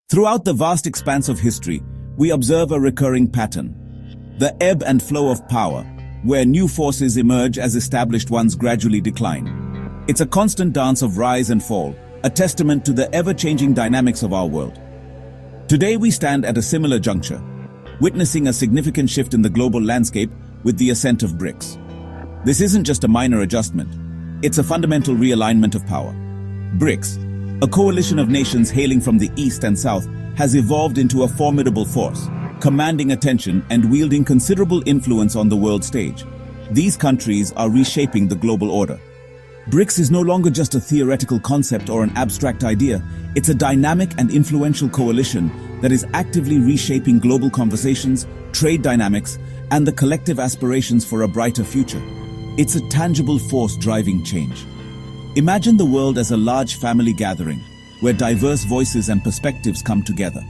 Throughout the vast expanse of history, we observe a recurring pattern. The ebb and flow of power, where new forces emerge as established ones gradually decline. It's a constant dance of rise and fall, a testament to the ever-changing dynamics of our world. Today we stand at a similar juncture, witnessing a significant shift in the global landscape with the ascent of Brics. This isn't just a minor adjustment, it's a fundamental realignment of power. Brics, a coalition of nations hailing from the east and south, has evolved into a formidable force, commanding attention and wielding considerable influence on the world stage. These countries are reshaping the global order. Brics is no longer just a theoretical concept or an abstract idea, it's a dynamic and influential coalition that is actively reshaping global conversations, trade dynamics, and the collective aspirations for a brighter future. It's a tangible force driving change. Imagine the world as a large family gathering, where diverse voices and perspectives come together.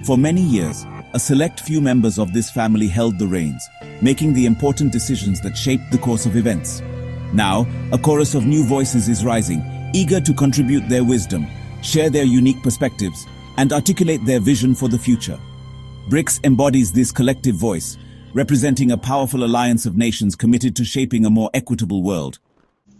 For many years, a select few members of this family held the reins, making the important decisions that shaped the course of events. Now, a chorus of new voices is rising, eager to contribute their wisdom, share their unique perspectives, and articulate their vision for the future. Brics embodies this collective voice, representing a powerful alliance of nations committed to shaping a more equitable world.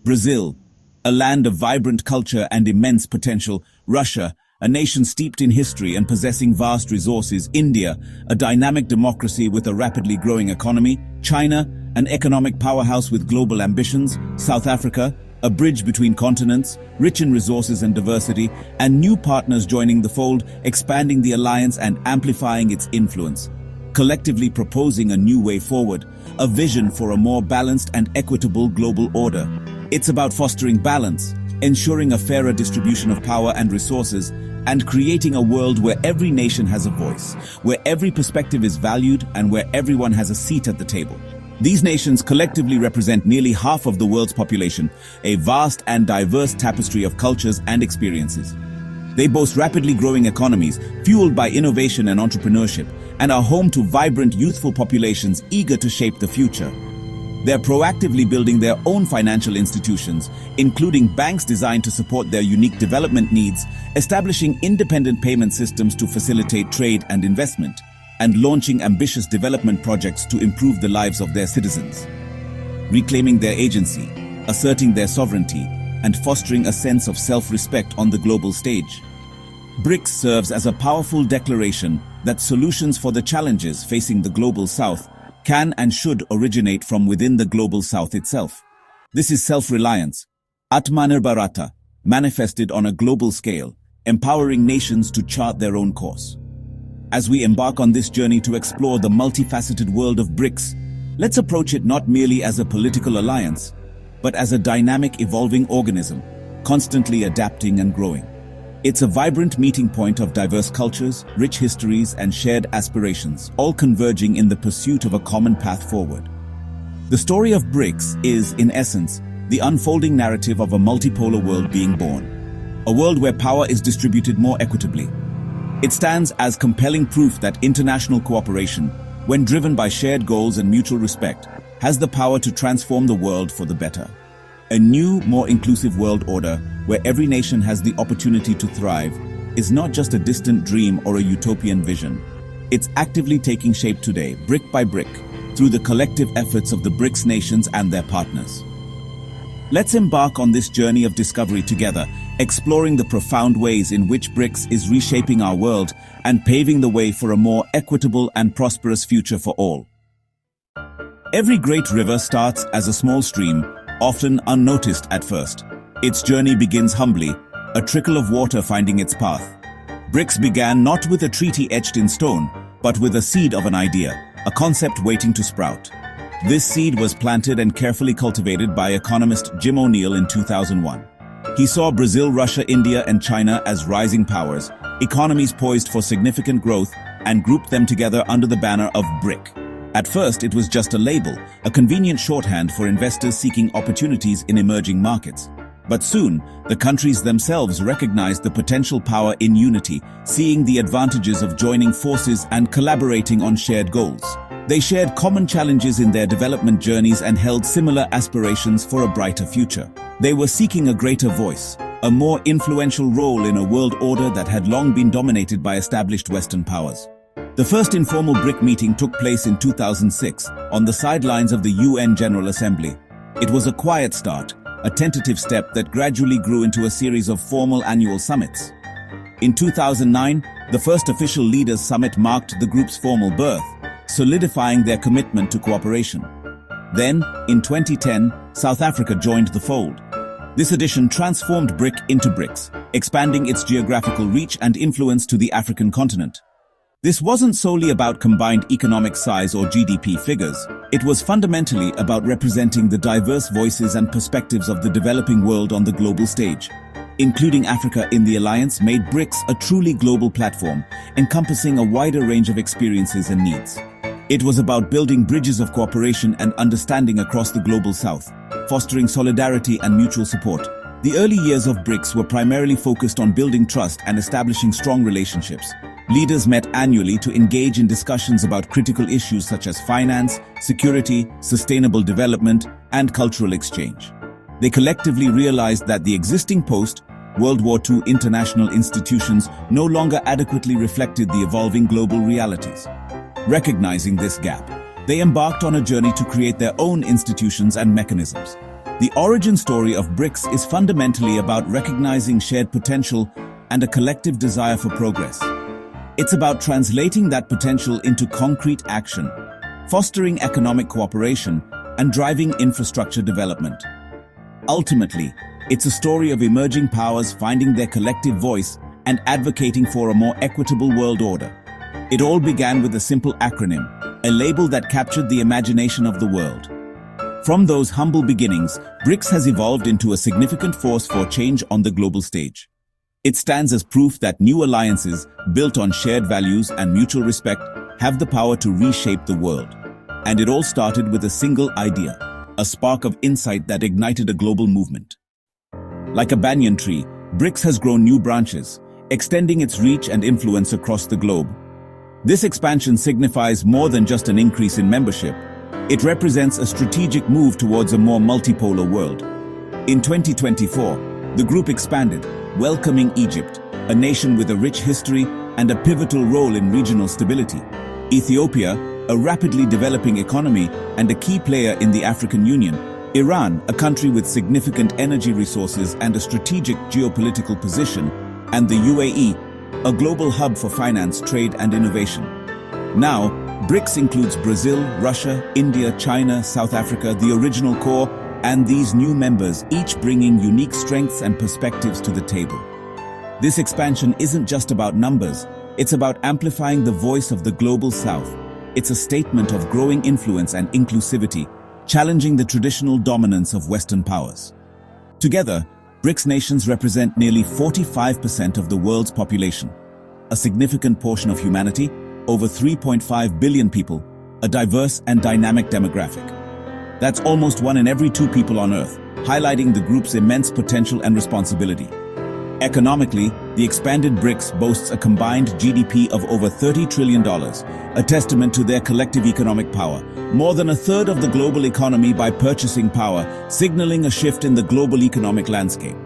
Brazil, a land of vibrant culture and immense potential. Russia, a nation steeped in history and possessing vast resources. India, a dynamic democracy with a rapidly growing economy. China, an economic powerhouse with global ambitions. South Africa, a bridge between continents, rich in resources and diversity, and new partners joining the fold, expanding the alliance and amplifying its influence. Collectively proposing a new way forward, a vision for a more balanced and equitable global order. It's about fostering balance, ensuring a fairer distribution of power and resources, and creating a world where every nation has a voice, where every perspective is valued, and where everyone has a seat at the table. These nations collectively represent nearly half of the world's population, a vast and diverse tapestry of cultures and experiences. They boast rapidly growing economies, fueled by innovation and entrepreneurship, and are home to vibrant youthful populations eager to shape the future. They're proactively building their own financial institutions, including banks designed to support their unique development needs, establishing independent payment systems to facilitate trade and investment, and launching ambitious development projects to improve the lives of their citizens. Reclaiming their agency, asserting their sovereignty, and fostering a sense of self-respect on the global stage. Brics serves as a powerful declaration that solutions for the challenges facing the global south can and should originate from within the global south itself. This is self-reliance, Atmanirbharata, manifested on a global scale, empowering nations to chart their own course. As we embark on this journey to explore the multifaceted world of Brics, let's approach it not merely as a political alliance, but as a dynamic, evolving organism, constantly adapting and growing. It's a vibrant meeting point of diverse cultures, rich histories, and shared aspirations, all converging in the pursuit of a common path forward. The story of Brics is, in essence, the unfolding narrative of a multipolar world being born, a world where power is distributed more equitably. It stands as compelling proof that international cooperation, when driven by shared goals and mutual respect, has the power to transform the world for the better. A new, more inclusive world order, where every nation has the opportunity to thrive, is not just a distant dream or a utopian vision. It's actively taking shape today, brick by brick, through the collective efforts of the Brics nations and their partners. Let's embark on this journey of discovery together, exploring the profound ways in which Brics is reshaping our world and paving the way for a more equitable and prosperous future for all. Every great river starts as a small stream, often unnoticed at first. Its journey begins humbly, a trickle of water finding its path. Brics began not with a treaty etched in stone, but with a seed of an idea, a concept waiting to sprout. This seed was planted and carefully cultivated by economist Jim O'Neill in 2001. He saw Brazil, Russia, India, and China as rising powers, economies poised for significant growth, and grouped them together under the banner of BRIC. At first, it was just a label, a convenient shorthand for investors seeking opportunities in emerging markets. But soon, the countries themselves recognized the potential power in unity, seeing the advantages of joining forces and collaborating on shared goals. They shared common challenges in their development journeys and held similar aspirations for a brighter future. They were seeking a greater voice, a more influential role in a world order that had long been dominated by established Western powers. The first informal BRIC meeting took place in 2006 on the sidelines of the UN General Assembly. It was a quiet start, a tentative step that gradually grew into a series of formal annual summits. In 2009, the first official Leaders Summit marked the group's formal birth, solidifying their commitment to cooperation. Then, in 2010, South Africa joined the fold. This addition transformed BRIC into Brics, expanding its geographical reach and influence to the African continent. This wasn't solely about combined economic size or GDP figures. It was fundamentally about representing the diverse voices and perspectives of the developing world on the global stage. Including Africa in the alliance made Brics a truly global platform, encompassing a wider range of experiences and needs. It was about building bridges of cooperation and understanding across the global south, fostering solidarity and mutual support. The early years of Brics were primarily focused on building trust and establishing strong relationships. Leaders met annually to engage in discussions about critical issues such as finance, security, sustainable development, and cultural exchange. They collectively realized that the existing post-World War II international institutions no longer adequately reflected the evolving global realities. Recognizing this gap, they embarked on a journey to create their own institutions and mechanisms. The origin story of Brics is fundamentally about recognizing shared potential and a collective desire for progress. It's about translating that potential into concrete action, fostering economic cooperation, and driving infrastructure development. Ultimately, it's a story of emerging powers finding their collective voice and advocating for a more equitable world order. It all began with a simple acronym, a label that captured the imagination of the world. From those humble beginnings, Brics has evolved into a significant force for change on the global stage. It stands as proof that new alliances, built on shared values and mutual respect, have the power to reshape the world. And it all started with a single idea, a spark of insight that ignited a global movement. Like a banyan tree, Brics has grown new branches, extending its reach and influence across the globe. This expansion signifies more than just an increase in membership. It represents a strategic move towards a more multipolar world. In 2024, the group expanded, welcoming Egypt, a nation with a rich history and a pivotal role in regional stability. Ethiopia, a rapidly developing economy and a key player in the African Union. Iran, a country with significant energy resources and a strategic geopolitical position. And the UAE, a global hub for finance, trade and innovation. Now, Brics includes Brazil, Russia, India, China, South Africa, the original core, and these new members, each bringing unique strengths and perspectives to the table. This expansion isn't just about numbers, it's about amplifying the voice of the global south. It's a statement of growing influence and inclusivity, challenging the traditional dominance of Western powers. Together, Brics nations represent nearly 45% of the world's population, a significant portion of humanity, over 3.5 billion people, a diverse and dynamic demographic. That's almost 1 in every 2 people on Earth, highlighting the group's immense potential and responsibility. Economically, the expanded Brics boasts a combined GDP of over $30 trillion, a testament to their collective economic power, more than a third of the global economy by purchasing power, signaling a shift in the global economic landscape.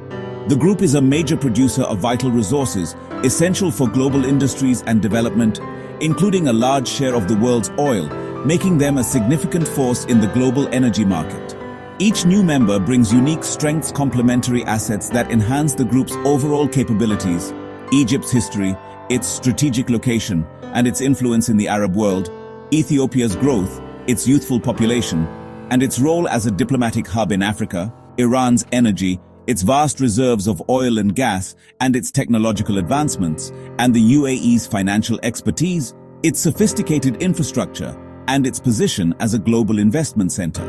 The group is a major producer of vital resources, essential for global industries and development, including a large share of the world's oil, making them a significant force in the global energy market. Each new member brings unique strengths, complementary assets that enhance the group's overall capabilities. Egypt's history, its strategic location, and its influence in the Arab world, Ethiopia's growth, its youthful population, and its role as a diplomatic hub in Africa, Iran's energy, its vast reserves of oil and gas, and its technological advancements, and the UAE's financial expertise, its sophisticated infrastructure, and its position as a global investment center.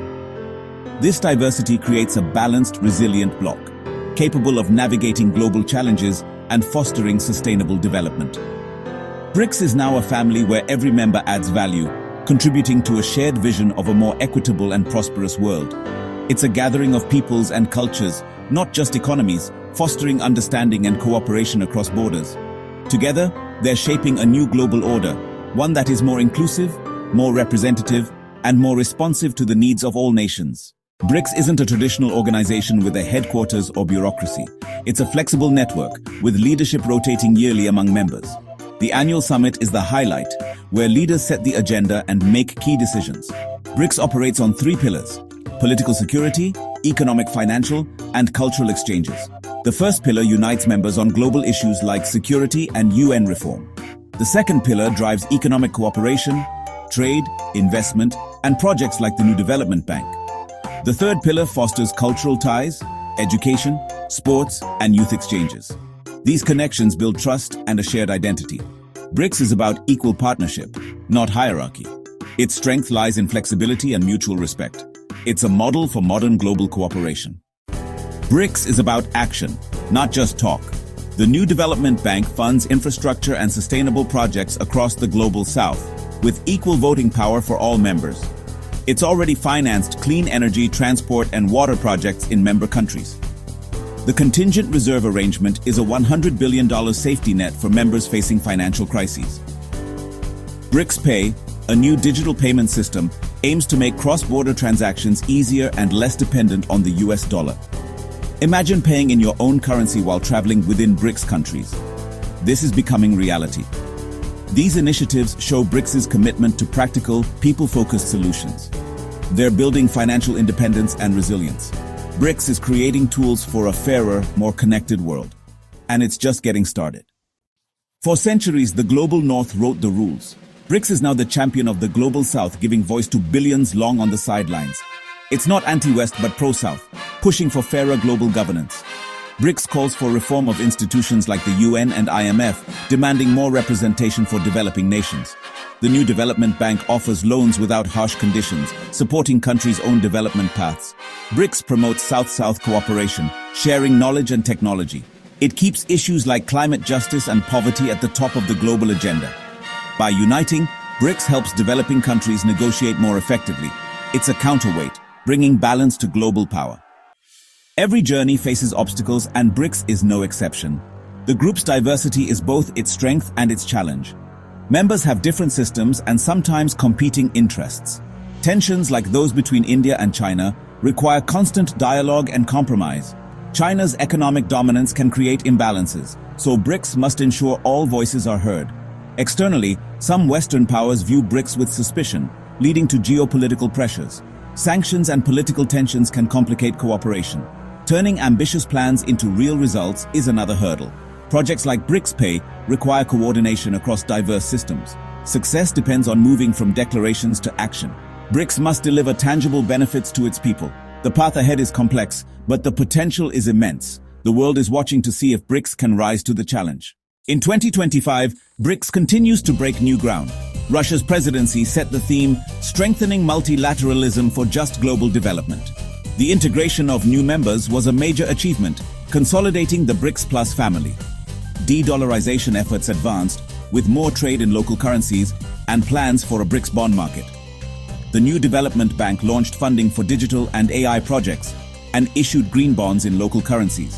This diversity creates a balanced, resilient bloc, capable of navigating global challenges and fostering sustainable development. Brics is now a family where every member adds value, contributing to a shared vision of a more equitable and prosperous world. It's a gathering of peoples and cultures, not just economies, fostering understanding and cooperation across borders. Together, they're shaping a new global order, one that is more inclusive, more representative, and more responsive to the needs of all nations. Brics isn't a traditional organization with a headquarters or bureaucracy. It's a flexible network, with leadership rotating yearly among members. The annual summit is the highlight, where leaders set the agenda and make key decisions. Brics operates on 3 pillars: political security, economic, financial, and cultural exchanges. The first pillar unites members on global issues like security and UN reform. The second pillar drives economic cooperation, trade, investment, and projects like the New Development Bank. The third pillar fosters cultural ties, education, sports, and youth exchanges. These connections build trust and a shared identity. Brics is about equal partnership, not hierarchy. Its strength lies in flexibility and mutual respect. It's a model for modern global cooperation. Brics is about action, not just talk. The New Development Bank funds infrastructure and sustainable projects across the global south, with equal voting power for all members. It's already financed clean energy, transport, and water projects in member countries. The contingent reserve arrangement is a $100 billion safety net for members facing financial crises. Brics Pay, a new digital payment system, aims to make cross-border transactions easier and less dependent on the US dollar. Imagine paying in your own currency while traveling within Brics countries. This is becoming reality. These initiatives show Brics' commitment to practical, people-focused solutions. They're building financial independence and resilience. Brics is creating tools for a fairer, more connected world. And it's just getting started. For centuries, the global north wrote the rules. Brics is now the champion of the global south, giving voice to billions long on the sidelines. It's not anti-West but pro-South, pushing for fairer global governance. Brics calls for reform of institutions like the UN and IMF, demanding more representation for developing nations. The New Development Bank offers loans without harsh conditions, supporting countries' own development paths. Brics promotes South-South cooperation, sharing knowledge and technology. It keeps issues like climate justice and poverty at the top of the global agenda. By uniting, Brics helps developing countries negotiate more effectively. It's a counterweight, bringing balance to global power. Every journey faces obstacles, and Brics is no exception. The group's diversity is both its strength and its challenge. Members have different systems and sometimes competing interests. Tensions like those between India and China require constant dialogue and compromise. China's economic dominance can create imbalances, so Brics must ensure all voices are heard. Externally, some Western powers view Brics with suspicion, leading to geopolitical pressures. Sanctions and political tensions can complicate cooperation. Turning ambitious plans into real results is another hurdle. Projects like Brics Pay require coordination across diverse systems. Success depends on moving from declarations to action. Brics must deliver tangible benefits to its people. The path ahead is complex, but the potential is immense. The world is watching to see if Brics can rise to the challenge. In 2025, Brics continues to break new ground. Russia's presidency set the theme, strengthening multilateralism for just global development. The integration of new members was a major achievement, consolidating the Brics Plus family. De-dollarization efforts advanced, with more trade in local currencies and plans for a Brics bond market. The New Development Bank launched funding for digital and AI projects and issued green bonds in local currencies.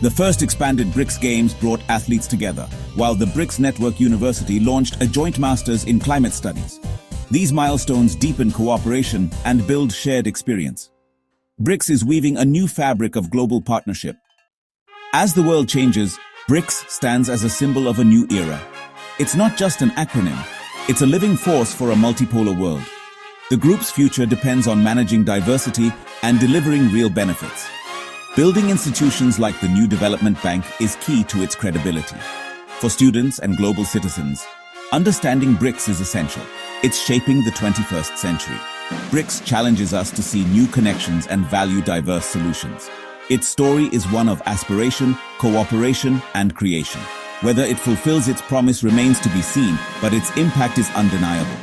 The first expanded Brics Games brought athletes together, while the Brics Network University launched a joint master's in climate studies. These milestones deepen cooperation and build shared experience. Brics is weaving a new fabric of global partnership. As the world changes, Brics stands as a symbol of a new era. It's not just an acronym, it's a living force for a multipolar world. The group's future depends on managing diversity and delivering real benefits. Building institutions like the New Development Bank is key to its credibility. For students and global citizens, understanding Brics is essential. It's shaping the 21st century. Brics challenges us to see new connections and value diverse solutions. Its story is one of aspiration, cooperation, and creation. Whether it fulfills its promise remains to be seen, but its impact is undeniable.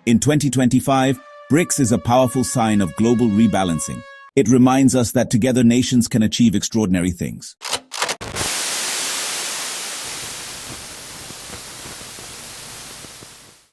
In 2025, Brics is a powerful sign of global rebalancing. It reminds us that together nations can achieve extraordinary things.